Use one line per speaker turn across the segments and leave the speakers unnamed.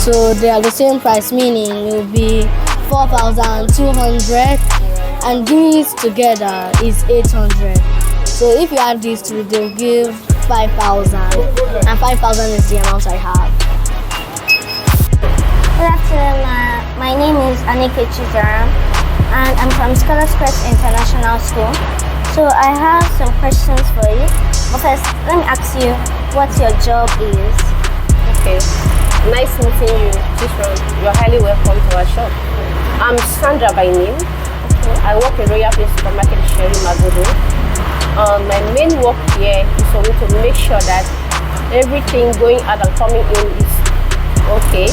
So they are the same price, meaning it will be 4,200 and these together is 800. So if you add these two, they'll give 5,000 and 5,000 is the amount I have.
Good afternoon, my name is Anike Chizaram and I'm from Scholars Quest International School. So I have some questions for you. But first, let me ask you what your job is.
Okay. Nice meeting you, Chishron. You're highly welcome to our shop. I'm Sandra by name. Okay. I work in Royal Place Supermarket, Sherry Magodo. My main work here is for me to make sure that everything going out and coming in is okay.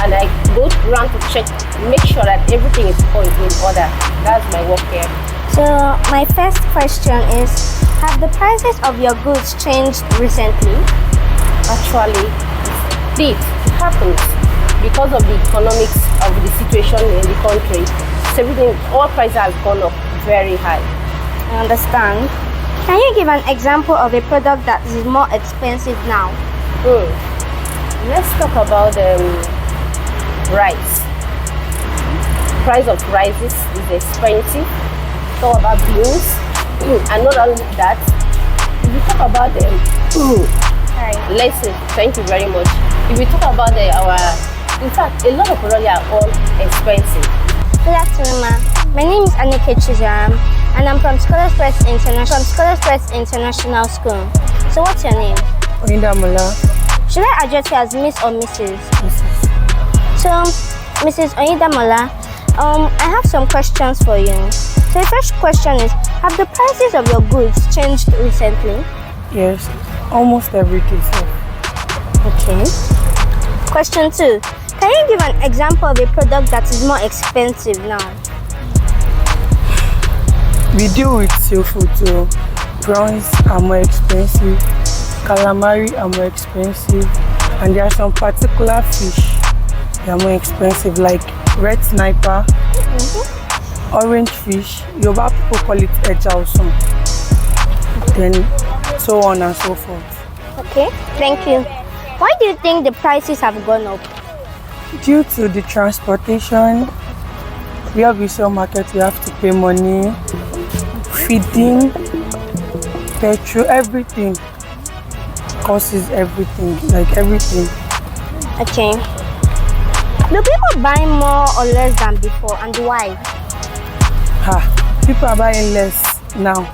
And I go around to check, make sure that everything is in order. That's my work here.
So my first question is, have the prices of your goods changed recently?
Actually, it happens because of the economics of the situation in the country. So everything, all prices have gone up very high.
I understand. Can you give an example of a product that is more expensive now?
Let's talk about rice. Price of rices is expensive. Talk about beans, and not only that. If you talk about let's say, thank you very much. If we talk about in fact, a lot of products are all expensive.
Good afternoon, ma'am. My name is Anike Chizaram, and I'm from Scholars Quest International School. So what's your name?
Oyedamola.
Should I address you as Miss or Mrs.?
Mrs.
So, Mrs. Oyedamola, I have some questions for you. So the first question is, have the prices of your goods changed recently?
Yes, almost every case.
Okay. Question 2. Can you give an example of a product that is more expensive now?
We deal with seafood too. Prawns are more expensive, calamari are more expensive, and there are some particular fish that are more expensive, like red sniper, orange fish. Yoruba people call it eja osun. Then so on and so forth.
Okay, thank you. Why do you think the prices have gone up?
Due to the transportation, where we sell market, we have to pay money, feeding, petrol, everything costs everything, like everything.
Okay. Do people buy more or less than before, and why?
People are buying less now